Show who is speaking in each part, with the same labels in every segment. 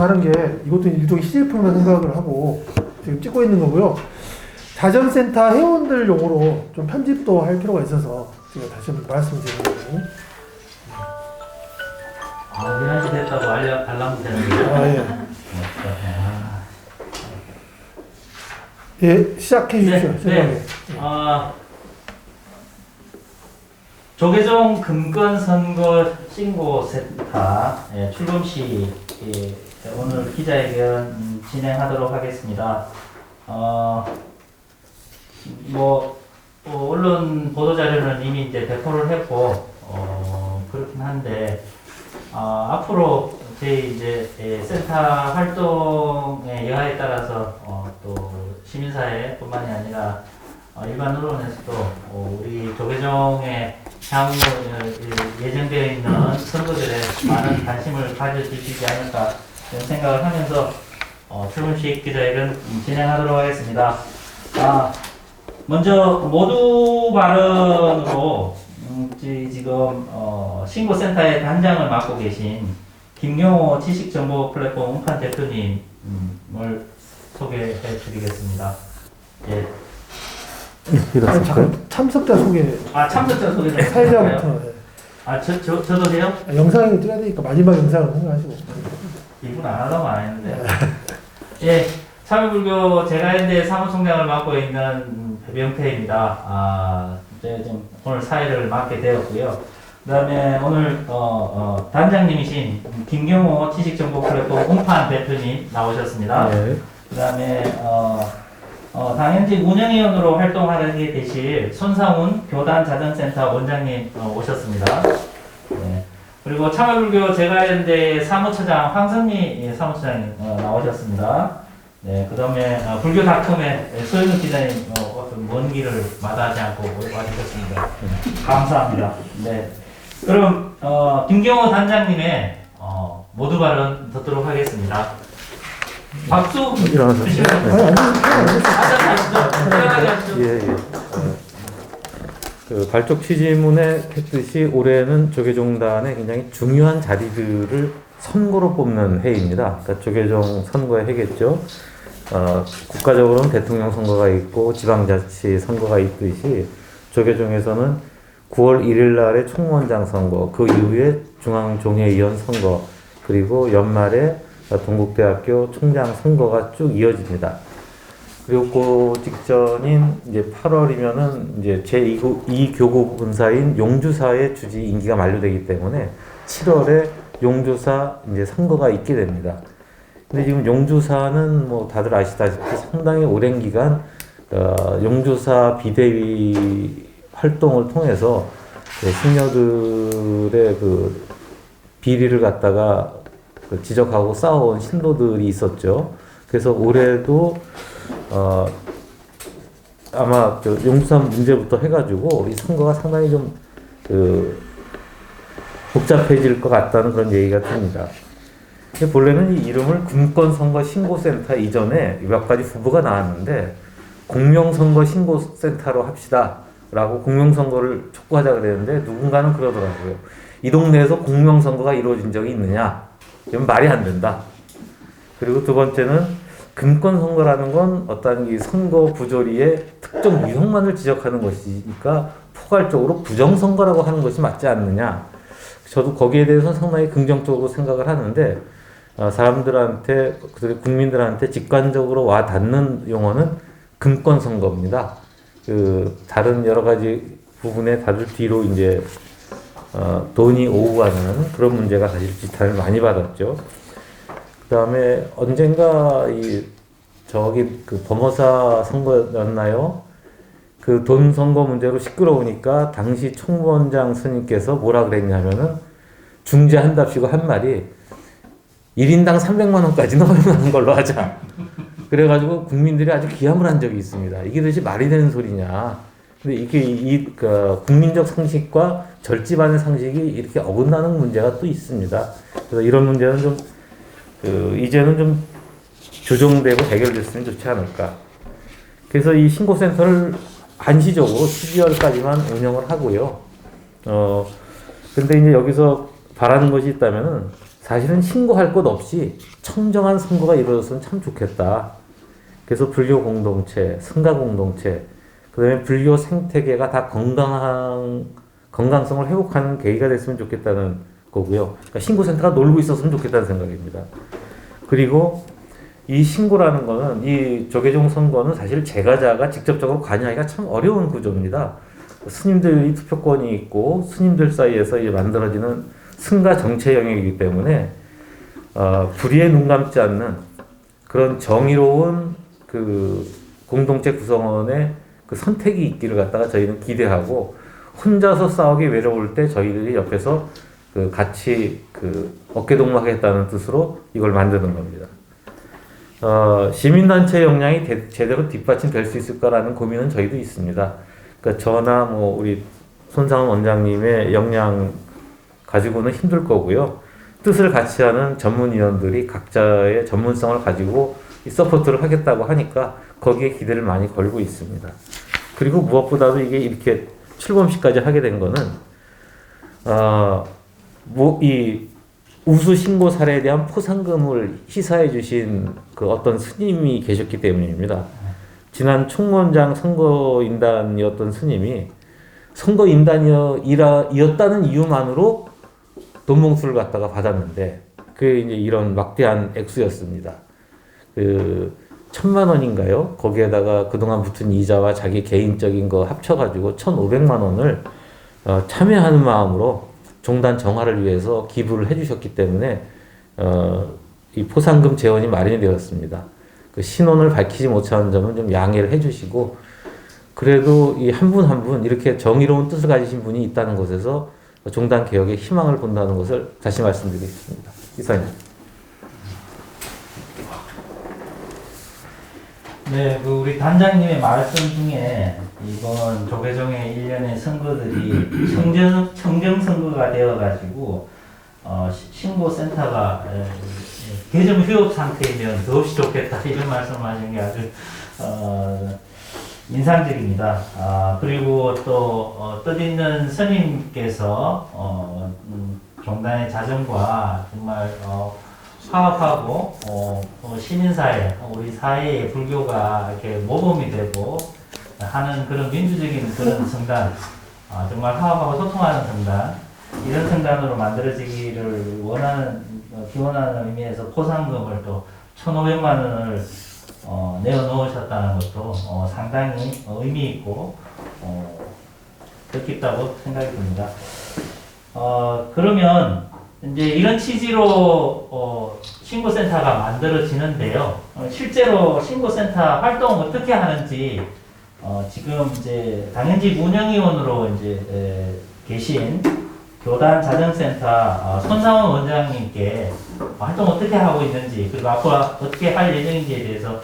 Speaker 1: 가는 게 이것도 일종의 CF만 생각을 하고 지금 찍고 있는 거고요. 자전센터 회원들용으로 좀 편집도 할 필요가 있어서 제가 다시 한번 말씀드리는 거예요.
Speaker 2: 아, 11시 됐다고 알람 되는 거예요?
Speaker 1: 아, 예. 예, 시작해 주십시오.
Speaker 2: 네. 조계종 금권선거 신고센터 출범식 오늘 기자회견 진행하도록 하겠습니다. 언론 보도자료는 이미 이제 배포를 했고, 그렇긴 한데, 앞으로 저희 이제 센터 활동의 여하에 따라서 또 시민사회 뿐만이 아니라 일반 언론에서도 우리 조계종의 향후 예정되어 있는 선거들에 많은 관심을 가져주시지 않을까 이런 생각을 하면서 출근식 기자회견 진행하도록 하겠습니다. 먼저 모두 발언으로 지금 신고센터의 단장을 맡고 계신 김경호 지식정보 플랫폼 운판 대표님을 소개해 드리겠습니다. 예.
Speaker 1: 참석자 소개.
Speaker 2: 참석자 소개 좀
Speaker 1: 사회자부터.
Speaker 2: 저도 돼요?
Speaker 1: 영상을 찍어야 되니까 마지막 영상을 생각하시고.
Speaker 2: 이분 안 하려고 안 했는데. 예. 참여불교 제가현대 사무총장을 맡고 있는 배병태입니다. 이제 좀 오늘 사회를 맡게 되었고요. 그 다음에 오늘 단장님이신 김경호 지식정보 플랫폼 운판 대표님 나오셨습니다.
Speaker 1: 네.
Speaker 2: 그 다음에 당연직 운영위원으로 활동하게 되실 손상훈 교단 자전센터 원장님 오셨습니다. 네. 그리고 참여불교 제가현대 사무처장 황선미 사무처장님 나오셨습니다. 네, 그 다음에 불교닷컴의 소영욱 기자님 먼 길을 마다하지 않고 와주셨습니다. 감사합니다. 네, 그럼 김경호 단장님의 모두 발언 듣도록 하겠습니다. 박수 주시면
Speaker 3: 그 발족 취지문에 했듯이 올해는 조계종단의 굉장히 중요한 자리들을 선거로 뽑는 해입니다. 그러니까 조계종 선거의 해겠죠. 국가적으로는 대통령 선거가 있고 지방자치 선거가 있듯이 조계종에서는 9월 1일 날에 총무원장 선거, 그 이후에 중앙종회의원 선거, 그리고 연말에 동국대학교 총장 선거가 쭉 이어집니다. 그리고 그 직전인 이제 8월이면은 이제 제2교구 본사인 용주사의 주지 임기가 만료되기 때문에 7월에 용주사 이제 선거가 있게 됩니다. 근데 지금 용주사는 뭐 다들 아시다시피 상당히 오랜 기간 용주사 비대위 활동을 통해서 신녀들의 그 비리를 갖다가 지적하고 싸워온 신도들이 있었죠. 그래서 올해도 아마 용주사 문제부터 해가지고 이 선거가 상당히 좀 복잡해질 것 같다는 그런 얘기가 듭니다. 본래는 이 이름을 금권선거 신고센터 이전에 몇 가지 후보가 나왔는데 공명선거 신고센터로 합시다 라고 공명선거를 촉구하자 그랬는데 누군가는 그러더라고요. 이 동네에서 공명선거가 이루어진 적이 있느냐? 이건 말이 안 된다. 그리고 두 번째는 금권선거라는 건 어떤 이 선거 부조리의 특정 유형만을 지적하는 것이니까 포괄적으로 부정선거라고 하는 것이 맞지 않느냐. 저도 거기에 대해서 상당히 긍정적으로 생각을 하는데 사람들한테, 국민들한테 직관적으로 와 닿는 용어는 금권선거입니다. 다른 여러 가지 부분에 다들 뒤로 이제 돈이 오고 가는 그런 문제가 사실 지탄을 많이 받았죠. 그 다음에 언젠가 그 범어사 선거였나요? 그 돈 선거 문제로 시끄러우니까 당시 총무원장 스님께서 뭐라 그랬냐면은 중재한답시고 한 말이 1인당 300만 원까지는 허용하는 걸로 하자. 그래가지고 국민들이 아주 기함을 한 적이 있습니다. 이게 도대체 말이 되는 소리냐. 근데 이게 국민적 상식과 절집안의 상식이 이렇게 어긋나는 문제가 또 있습니다. 그래서 이런 문제는 좀 이제는 좀 조정되고 해결됐으면 좋지 않을까. 그래서 이 신고센터를 한시적으로 12월까지만 운영을 하고요. 근데 이제 여기서 바라는 것이 있다면은 사실은 신고할 것 없이 청정한 선거가 이루어졌으면 참 좋겠다. 그래서 불교 공동체, 승가 공동체, 그다음에 불교 생태계가 다 건강성을 회복하는 계기가 됐으면 좋겠다는 거고요. 그러니까 신고센터가 놀고 있었으면 좋겠다는 생각입니다. 그리고 이 신고라는 거는 이 조계종 선거는 사실 제가자가 직접적으로 관여하기가 참 어려운 구조입니다. 스님들이 투표권이 있고 스님들 사이에서 이제 만들어지는 승가 정체 영역이기 때문에 불의에 눈 감지 않는 그런 정의로운 그 공동체 구성원의 그 선택이 있기를 갖다가 저희는 기대하고 혼자서 싸우기 외로울 때 저희들이 옆에서 그 같이 그 어깨동무하겠다는 뜻으로 이걸 만드는 겁니다. 시민단체 역량이 제대로 뒷받침될 수 있을까라는 고민은 저희도 있습니다. 그러니까 저나 뭐 우리 손상원 원장님의 역량 가지고는 힘들 거고요. 뜻을 같이 하는 전문위원들이 각자의 전문성을 가지고 이 서포트를 하겠다고 하니까 거기에 기대를 많이 걸고 있습니다. 그리고 무엇보다도 이게 이렇게 출범식까지 하게 된 거는 이 우수 신고 사례에 대한 포상금을 희사해 주신 그 어떤 스님이 계셨기 때문입니다. 지난 총무원장 선거인단이었던 스님이 선거인단이었다는 이유만으로 돈봉투를 갖다가 받았는데 그게 이제 이런 막대한 액수였습니다. 그 1,000만 원인가요? 거기에다가 그동안 붙은 이자와 자기 개인적인 거 합쳐가지고 1,500만 원을 참여하는 마음으로 종단 정화를 위해서 기부를 해주셨기 때문에 이 포상금 재원이 마련이 되었습니다. 그 신원을 밝히지 못하는 점은 좀 양해를 해주시고 그래도 이 한 분 한 분 이렇게 정의로운 뜻을 가지신 분이 있다는 것에서 종단 개혁에 희망을 본다는 것을 다시 말씀드리겠습니다. 이사님.
Speaker 2: 네, 그 우리 단장님의 말씀 중에 이번 조계종의 일련의 선거들이 청정 선거가 되어가지고 신고센터가 개정 휴업 상태이면 더없이 좋겠다 이런 말씀하신 게 아주 인상적입니다. 그리고 또 뜻있는 스님께서 종단의 자정과 정말 화합하고 시민사회, 우리 사회의 불교가 이렇게 모범이 되고 하는 그런 민주적인 그런 성단, 정말 화합하고 소통하는 성단, 이런 성단으로 만들어지기를 기원하는 의미에서 포상금을 또 1,500만 원을 내어놓으셨다는 것도 상당히 의미 있고 뜻깊다고 생각이 듭니다. 그러면 이제 이런 취지로 신고센터가 만들어지는데요. 실제로 신고센터 활동 어떻게 하는지 지금 이제 당연직 운영위원으로 이제 계신 교단 자정센터 손상원 원장님께 활동 어떻게 하고 있는지 그리고 앞으로 어떻게 할 예정인지에 대해서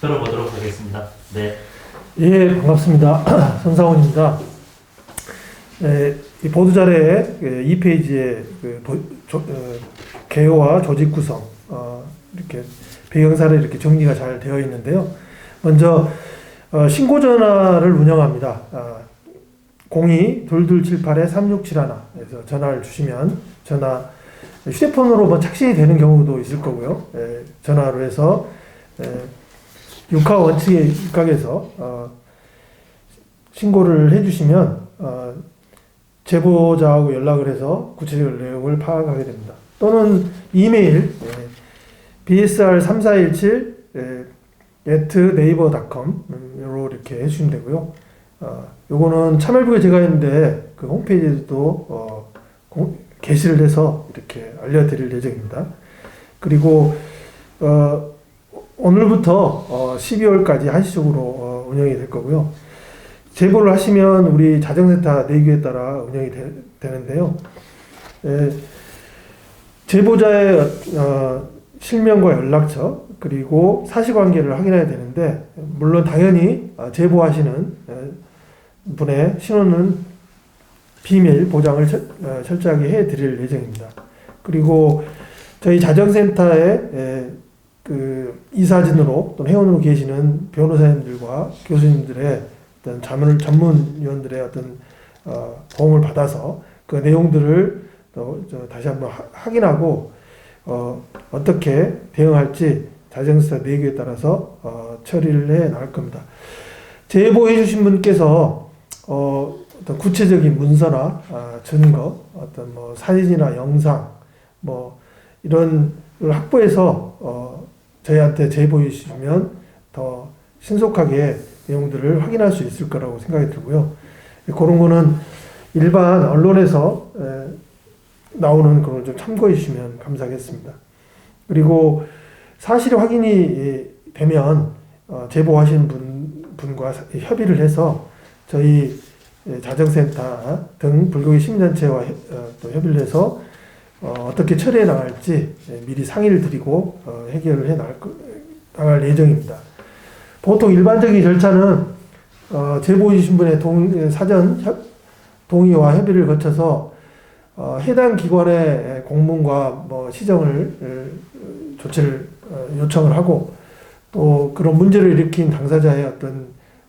Speaker 2: 들어보도록 하겠습니다. 네.
Speaker 1: 예, 반갑습니다. 손상원입니다. 이 보도자료의 2페이지에 개요와 조직 구성 이렇게 배경사를 이렇게 정리가 잘 되어 있는데요. 먼저 신고 전화를 운영합니다. 02-2278-3671에서 전화를 주시면 휴대폰으로 뭐 착신이 되는 경우도 있을 거고요. 전화로 해서 육하 원칙에 입각해서 신고를 해주시면 제보자하고 연락을 해서 구체적인 내용을 파악하게 됩니다. 또는 이메일 bsr3417@naver.com으로 이렇게 해주시면 되고요. 요거는 참여일부에 제가 했는데 그 홈페이지에도 게시를 해서 이렇게 알려드릴 예정입니다. 그리고 오늘부터 12월까지 한시적으로 운영이 될 거고요. 제보를 하시면 우리 자정센터 내규에 따라 운영이 되는데요. 제보자의 실명과 연락처 그리고 사실관계를 확인해야 되는데 물론 당연히 제보하시는 분의 신원은 비밀 보장을 철저하게 해드릴 예정입니다. 그리고 저희 자정센터에 그 이사진으로 또는 회원으로 계시는 변호사님들과 교수님들의 어떤 전문위원들의 어떤 도움을 받아서 그 내용들을 다시 한번 확인하고 어떻게 대응할지 자정센터 내규에 따라서 처리를 해 나갈 겁니다. 제보해 주신 분께서 어떤 구체적인 문서나 증거, 어떤 뭐 사진이나 영상, 뭐 이런 걸 확보해서 저희한테 제보해 주시면 더 신속하게 내용들을 확인할 수 있을 거라고 생각이 들고요. 그런 거는 일반 언론에서 나오는 그런 좀 참고해 주시면 감사하겠습니다. 그리고 사실이 확인이 되면 제보하신 분과 협의를 해서 저희 자정센터 등 불교계 시민단체와 또 협의를 해서 어떻게 처리해 나갈지 미리 상의를 드리고 해결을 해 나갈 예정입니다. 보통 일반적인 절차는 제보해 주신 분의 사전 동의와 협의를 거쳐서 해당 기관의 공문과 뭐 시정을 조치를 요청을 하고 또 그런 문제를 일으킨 당사자의 어떤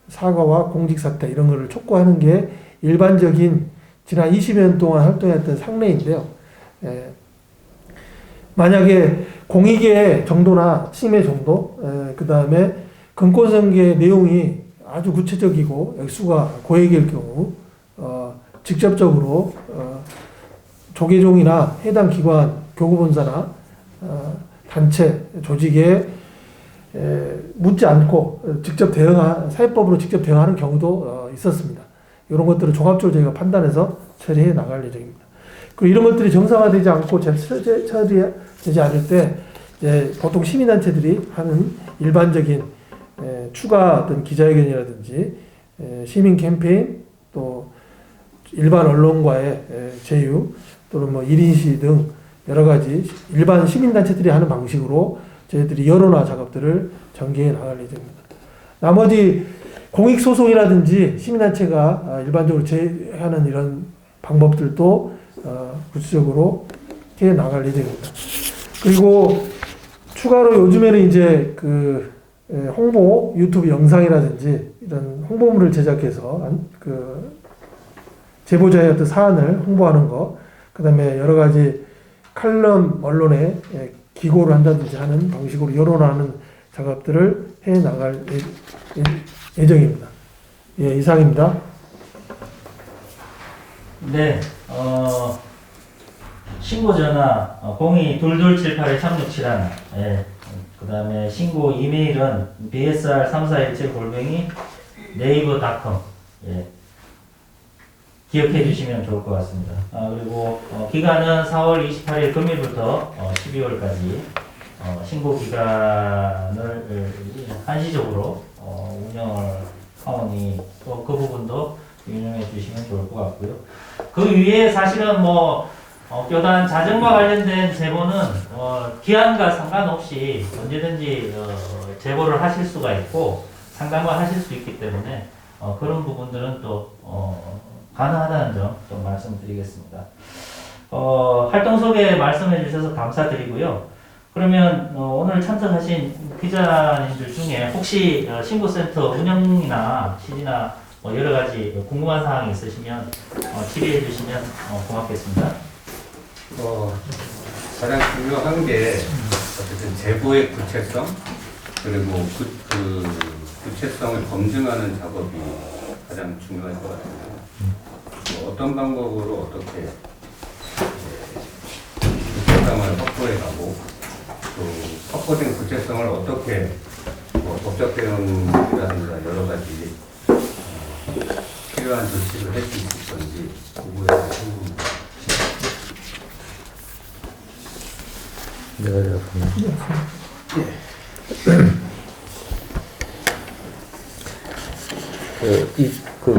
Speaker 1: 사과와 공직 사퇴 이런 거를 촉구하는 게 일반적인 지난 20년 동안 활동했던 상례인데요. 만약에 공익의 정도나 침해 정도, 그 다음에 근권성계의 내용이 아주 구체적이고 액수가 고액일 경우 직접적으로 조계종이나 해당 기관 교구본사나 단체 조직에 묻지 않고 직접 사회법으로 직접 대응하는 경우도 있었습니다. 이런 것들을 종합적으로 저희가 판단해서 처리해 나갈 예정입니다. 그리고 이런 것들이 정상화되지 않고 처리되지 않을 때 이제 보통 시민단체들이 하는 일반적인 추가 어떤 기자회견이라든지 시민 캠페인 또 일반 언론과의 제휴 또는 뭐 1인 시 등 여러 가지 일반 시민단체들이 하는 방식으로 저희들이 여론화 작업들을 전개해 나갈 예정입니다. 나머지 공익소송이라든지 시민단체가 일반적으로 제하는 이런 방법들도 구체적으로 해 나갈 예정입니다. 그리고 추가로 요즘에는 이제 그 홍보 유튜브 영상이라든지 이런 홍보물을 제작해서 그 제보자의 어떤 사안을 홍보하는 거, 그 다음에 여러 가지 칼럼 언론에 기고를 한다든지 하는 방식으로 여론하는 작업들을 해 나갈 예정입니다. 예, 이상입니다.
Speaker 2: 네, 신고 전화 02-2278-3671, 예, 그 다음에 신고 이메일은 bsr3417@naver.com, 예, 기억해 주시면 좋을 것 같습니다. 그리고 기간은 4월 28일 금일부터 12월까지 신고 기간을 한시적으로 운영을 하오니 또 그 부분도 유념해 주시면 좋을 것 같고요. 그 위에 사실은 뭐 교단 자정과 관련된 제보는 기한과 상관없이 언제든지 제보를 하실 수가 있고 상담을 하실 수 있기 때문에 그런 부분들은 또 가능하다는 점 좀 말씀드리겠습니다. 활동 소개 말씀해 주셔서 감사드리고요. 그러면 오늘 참석하신 기자님들 중에 혹시 신고센터 운영이나 취지나 뭐 여러 가지 궁금한 사항이 있으시면 질의해 주시면 고맙겠습니다.
Speaker 4: 가장 중요한 게 어쨌든 제보의 구체성 그리고 그 구체성을 검증하는 작업이 가장 중요할 것 같아요. 어떤 방법으로 어떻게 구체성을 확보해가고 또 확보된 구체성을 어떻게 법적 대응이라든가 여러 가지 필요한 조치를 할 수 있을 건지 그거에 대해서 궁금합니다.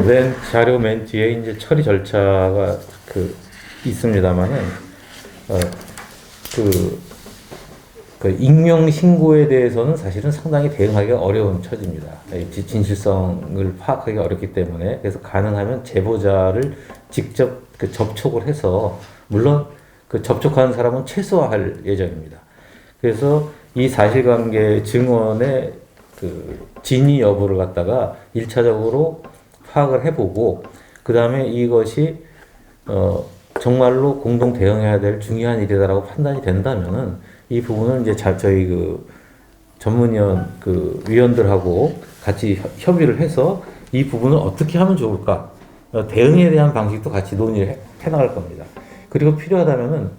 Speaker 3: 맨 자료 맨 뒤에 이제 처리 절차가 있습니다만은 그 익명 신고에 대해서는 사실은 상당히 대응하기가 어려운 처지입니다. 진실성을 파악하기가 어렵기 때문에 그래서 가능하면 제보자를 직접 접촉을 해서 물론 접촉하는 사람은 최소화할 예정입니다. 그래서 이 사실관계 증언의 진위 여부를 갖다가 1차적으로 파악을 해보고 그 다음에 이것이 정말로 공동 대응해야 될 중요한 일이다라고 판단이 된다면은 이 부분은 이제 저희 그 전문위원 그 위원들하고 같이 협의를 해서 이 부분을 어떻게 하면 좋을까 대응에 대한 방식도 같이 논의를 해나갈 겁니다. 그리고 필요하다면은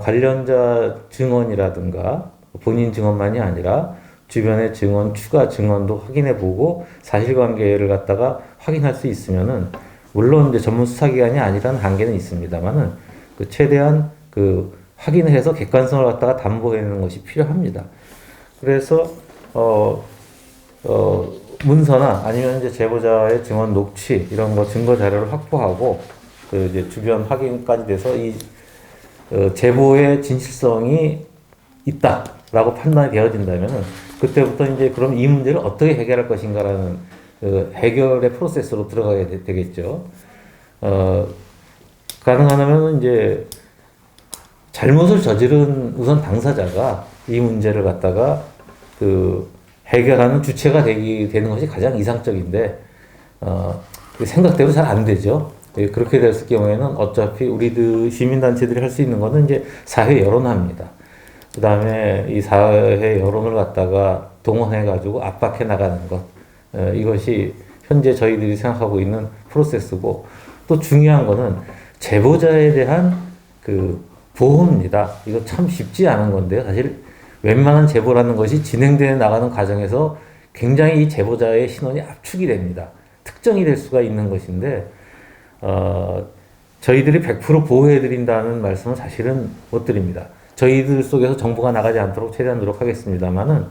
Speaker 3: 관련자 증언이라든가 본인 증언만이 아니라 주변의 증언, 추가 증언도 확인해보고 사실관계를 갖다가 확인할 수 있으면은 물론 이제 전문 수사기관이 아니라는 한계는 있습니다만은 그 최대한 그 확인을 해서 객관성을 갖다가 담보해내는 것이 필요합니다. 그래서 문서나 아니면 이제 제보자의 증언 녹취 이런 거 증거 자료를 확보하고 그 이제 주변 확인까지 돼서 이 제보의 진실성이 있다라고 판단이 되어진다면은 그때부터 이제 그럼 이 문제를 어떻게 해결할 것인가라는 그 해결의 프로세스로 들어가게 되겠죠. 가능하다면 이제 잘못을 저지른 우선 당사자가 이 문제를 갖다가 그 해결하는 주체가 되는 것이 가장 이상적인데 생각대로 잘 안 되죠. 그렇게 됐을 경우에는 어차피 우리들 시민단체들이 할 수 있는 것은 이제 사회 여론화입니다. 그 다음에 이 사회 여론을 갖다가 동원해가지고 압박해 나가는 것. 이것이 현재 저희들이 생각하고 있는 프로세스고 또 중요한 거는 제보자에 대한 그 보호입니다. 이거 참 쉽지 않은 건데요. 사실 웬만한 제보라는 것이 진행되어 나가는 과정에서 굉장히 이 제보자의 신원이 압축이 됩니다. 특정이 될 수가 있는 것인데 저희들이 100% 보호해드린다는 말씀은 사실은 못 드립니다. 저희들 속에서 정보가 나가지 않도록 최대한 노력하겠습니다만은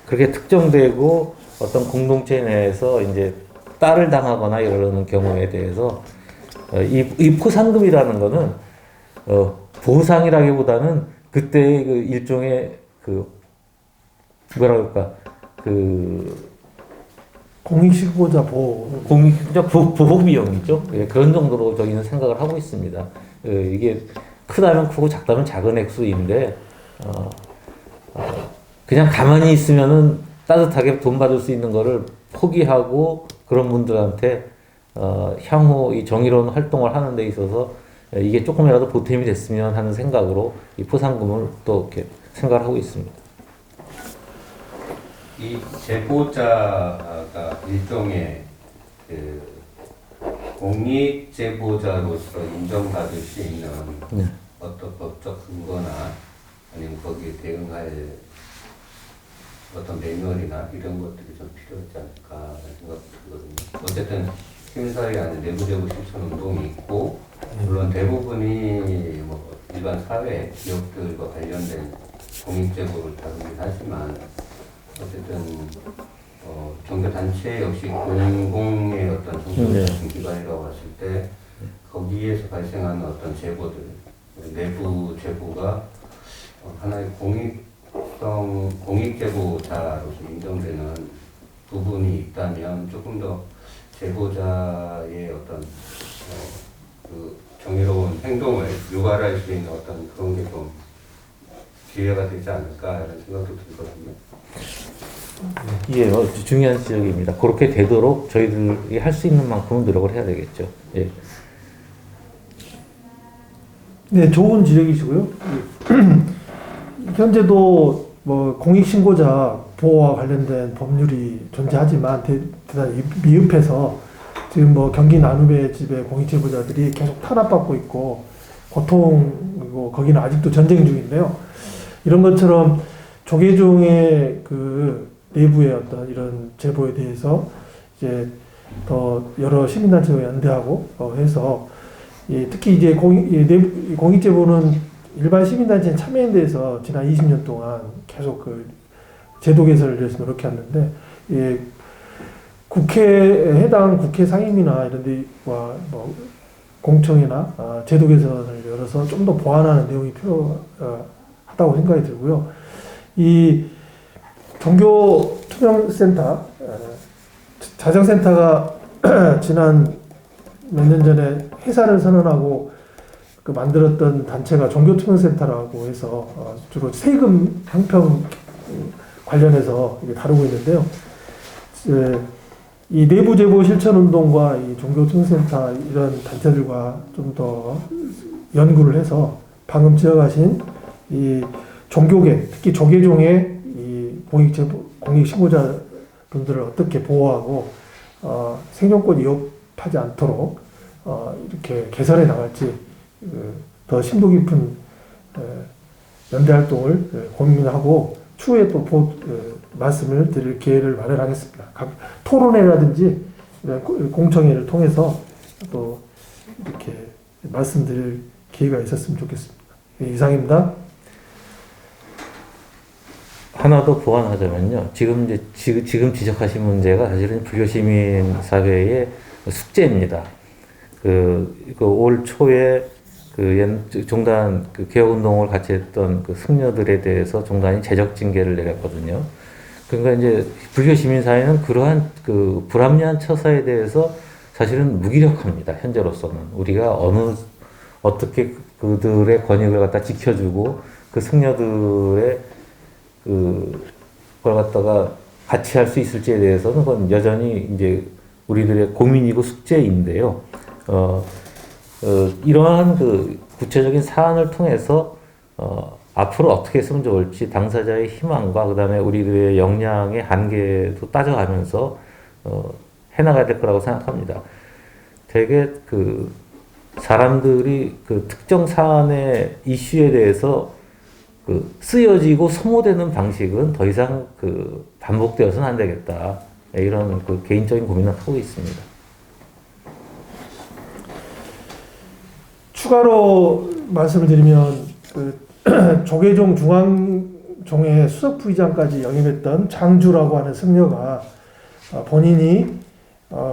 Speaker 3: 그렇게 특정되고 어떤 공동체 내에서 이제 딸을 당하거나 이러는 경우에 대해서 이 포상금이라는 거는 보상이라기보다는 그때의 그 일종의 그 뭐라 그럴까 그
Speaker 1: 공익신고자 보호
Speaker 3: 보호 비용이죠. 그런 정도로 저희는 생각을 하고 있습니다. 이게 크다면 크고 작다면 작은 액수인데 그냥 가만히 있으면은 따뜻하게 돈 받을 수 있는 거를 포기하고 그런 분들한테 향후 이 정의로운 활동을 하는 데 있어서 이게 조금이라도 보탬이 됐으면 하는 생각으로 이 포상금을 또 이렇게 생각을 하고 있습니다.
Speaker 4: 이 제보자가 일종의 그 공익 제보자로서 인정받을 수 있는 어떤 법적 근거나 아니면 거기에 대응할 어떤 매뉴얼이나 이런 것들이 좀 필요하지 않을까 생각이 들거든요. 어쨌든 시민사회 안에 내부제보 실천 운동이 있고 물론 대부분이 뭐 일반 사회 기업들과 관련된 공익제보를 다루긴 하지만 어쨌든 종교단체 역시 공공의 어떤 종교적인 기관이라고 봤을 때 거기에서 발생하는 어떤 제보들 내부 제보가 하나의 공익제보자로서 인정되는 부분이 있다면 조금 더 제보자의 어떤 그 정의로운 행동을 유발할 수 있는 어떤 그런 게 좀 기회가 되지 않을까라는 생각도 들거든요.
Speaker 3: 예, 중요한 지적입니다. 그렇게 되도록 저희들이 할 수 있는 만큼은 노력을 해야 되겠죠. 예.
Speaker 1: 네, 좋은 지적이시고요. 현재도 뭐 공익신고자 보호와 관련된 법률이 존재하지만 대단히 미흡해서 지금 뭐 경기 나눔의 집의 공익제보자들이 계속 탄압받고 있고 고통이고 거기는 아직도 전쟁 중인데요. 이런 것처럼 조계종의 그 내부의 어떤 이런 제보에 대해서 이제 더 여러 시민단체와 연대하고 해서 특히 이제 공익제보는 일반 시민단체 참여에 대해서 지난 20년 동안 계속 그 제도 개선을 위해서 노력해왔는데 국회에 해당 국회 상임위나 이런 데와 뭐 공청회나 제도 개선을 열어서 좀 더 보완하는 내용이 필요하다고 생각이 들고요. 이 종교투명센터 자정센터가 지난 몇 년 전에 해산을 선언하고 그 만들었던 단체가 종교투명센터라고 해서 주로 세금 형평 관련해서 다루고 있는데요. 이 내부 제보 실천 운동과 이 종교투명센터 이런 단체들과 좀 더 연구를 해서 방금 지적하신 이 종교계, 특히 조계종의 이 공익 신고자 분들을 어떻게 보호하고 생존권 위협하지 않도록 이렇게 개선해 나갈지 더 심도 깊은 연대 활동을 고민하고 추후에 또 말씀을 드릴 기회를 마련하겠습니다. 각 토론회라든지 공청회를 통해서 또 이렇게 말씀드릴 기회가 있었으면 좋겠습니다. 이상입니다.
Speaker 3: 하나 더 보완하자면요. 지금 지적하신 문제가 사실은 불교시민 사회의 숙제입니다. 올 초에 종단 개혁운동을 같이 했던 승려들에 대해서 종단이 재적 징계를 내렸거든요. 그러니까 이제 불교시민 사회는 그러한 불합리한 처사에 대해서 사실은 무기력합니다. 현재로서는 우리가 어떻게 그들의 권익을 갖다 지켜주고 그 승려들의 그걸 갖다가 같이 할 수 있을지에 대해서는 그건 여전히 이제 우리들의 고민이고 숙제인데요. 이러한 구체적인 사안을 통해서 앞으로 어떻게 했으면 좋을지 당사자의 희망과 그다음에 우리들의 역량의 한계도 따져가면서 해나가야 될 거라고 생각합니다. 되게 사람들이 특정 사안의 이슈에 대해서 쓰여지고 소모되는 방식은 더 이상 반복되어서는 안 되겠다. 이런 개인적인 고민을 하고 있습니다.
Speaker 1: 추가로 말씀을 드리면 조계종 중앙종의 수석 부의장까지 영입했던 장주라고 하는 승려가 본인이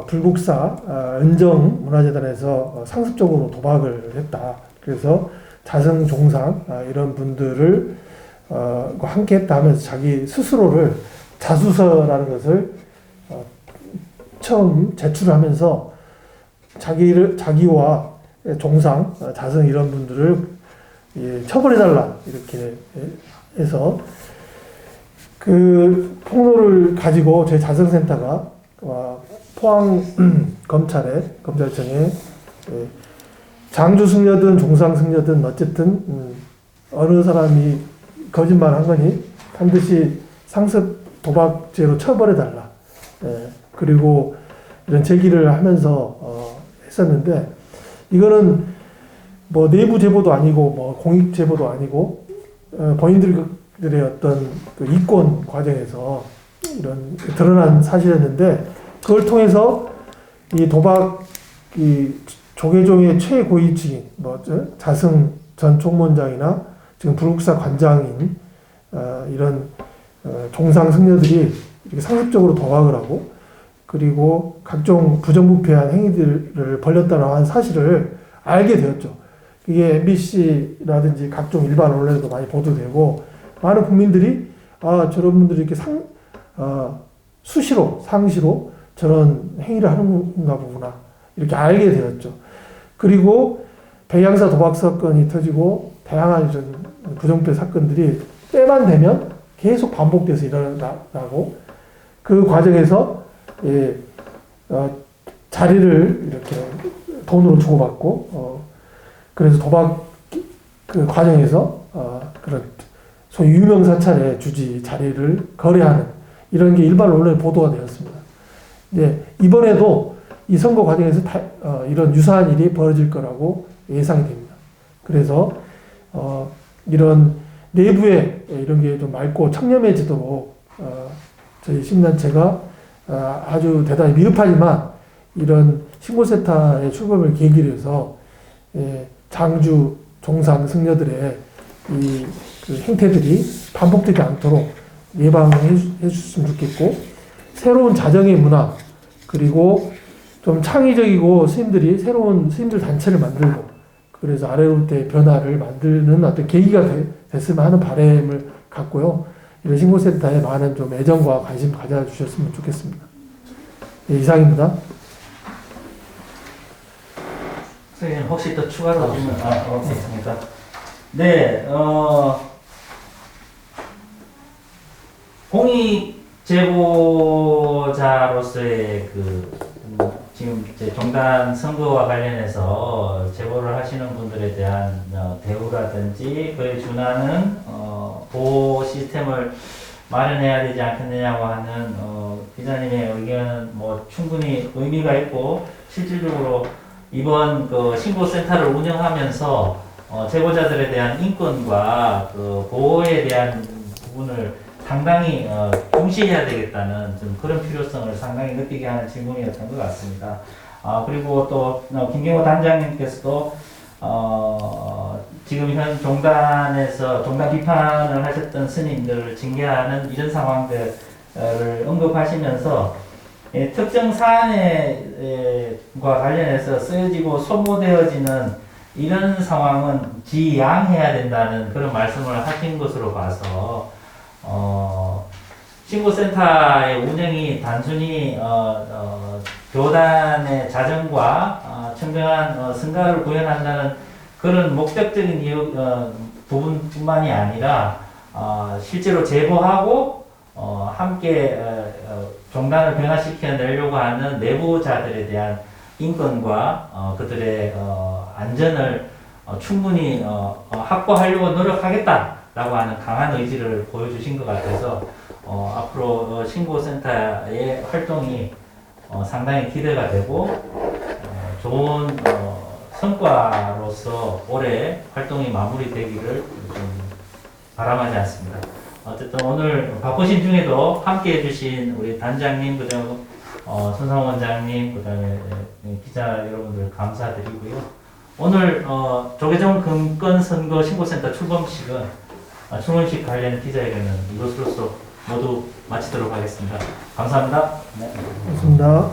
Speaker 1: 불국사 은정문화재단에서 상습적으로 도박을 했다. 그래서 자승 종상 이런 분들을 함께 했다 하면서 자기 스스로를 자수서라는 것을 처음 제출하면서 자기와 종상, 자승 이런 분들을 처벌해달라 이렇게 해서 그 폭로를 가지고 저희 자승센터가 포항 검찰청에 장주 승려든 종상 승려든 어쨌든 어느 사람이 거짓말한 거니 반드시 상습 도박죄로 처벌해달라. 그리고 이런 제기를 하면서 했었는데 이거는 뭐 내부 제보도 아니고 뭐 공익 제보도 아니고 본인들의 어떤 이권 과정에서 이런 드러난 사실이었는데 그걸 통해서 이 도박 조계종의 최고위층인 자승 전 총무원장이나 지금 불국사 관장인 이런 종상 승려들이 이렇게 상습적으로 도박을 하고 그리고 각종 부정부패한 행위들을 벌였다는 한 사실을 알게 되었죠. 이게 MBC라든지 각종 일반 언론에도 많이 보도되고 많은 국민들이 저런 분들이 이렇게 수시로 상시로 저런 행위를 하는가 보구나 이렇게 알게 되었죠. 그리고 백양사 도박 사건이 터지고 다양한 이런 부정부패 사건들이 때만 되면 계속 반복돼서 일어나고 그 과정에서 자리를 이렇게 돈으로 주고받고 그래서 도박 그 과정에서 그런 소위 유명 사찰의 주지 자리를 거래하는 이런 게 일반 언론에 보도가 되었습니다. 네, 이번에도 이 선거 과정에서 이런 유사한 일이 벌어질 거라고 예상이 됩니다. 그래서 이런 내부에 이런 게 좀 맑고 청렴해지도록 저희 시민단체가 아주 대단히 미흡하지만 이런 신고센터의 출범을 계기로 해서 장주 종상 승려들의 그 행태들이 반복되지 않도록 예방해 주셨으면 좋겠고 새로운 자정의 문화 그리고 좀 창의적이고 새로운 스님들 단체를 만들고 그래서 아래로부터의 변화를 만드는 어떤 계기가 됐으면 하는 바람을 갖고요. 이런 신고센터에 많은 좀 애정과 관심 가져주셨으면 좋겠습니다. 네, 이상입니다.
Speaker 2: 선생님 혹시 또 추가로 하시면 있습니까? 네, 공익 제보자로서의 지금 이제 종단 선거와 관련해서 제보를 하시는 분들에 대한 대우라든지 그에 준하는 보호 시스템을 마련해야 되지 않겠느냐고 하는 기자님의 의견은 뭐 충분히 의미가 있고 실질적으로 이번 그 신고센터를 운영하면서 제보자들에 대한 인권과 그 보호에 대한 부분을 상당히 중시해야 되겠다는 좀 그런 필요성을 상당히 느끼게 하는 질문이었던 것 같습니다. 그리고 또 김경호 단장님께서도 지금 현 종단에서 종단 비판을 하셨던 스님들을 징계하는 이런 상황들을 언급하시면서 특정 사안과 관련해서 쓰여지고 소모되어지는 이런 상황은 지양해야 된다는 그런 말씀을 하신 것으로 봐서 신고센터의 운영이 단순히 교단의 자정과 청정한 성가를 구현한다는 그런 목적적인 이유, 부분뿐만이 아니라 실제로 제보하고 함께 종단을 변화시켜 내려고 하는 내부자들에 대한 인권과 그들의 안전을 충분히 확보하려고 노력하겠다라고 하는 강한 의지를 보여주신 것 같아서 앞으로 신고센터의 활동이 상당히 기대가 되고 좋은 성과로서 올해 활동이 마무리되기를 좀 바람하지 않습니다. 어쨌든 오늘 바쁘신 중에도 함께 해주신 우리 단장님, 그다음에 손상원 원장님, 그다음에 기자 여러분들 감사드리고요. 오늘 조계종 금권선거 신고센터 출범식 관련 기자회견은 이것으로서 모두 마치도록 하겠습니다. 감사합니다. 네.
Speaker 1: 고맙습니다.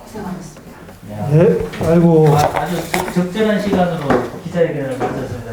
Speaker 5: 고생하셨습니다.
Speaker 2: 네.
Speaker 1: 네, 아이고.
Speaker 2: 아주 적절한 시간으로 기자회견을 마쳤습니다.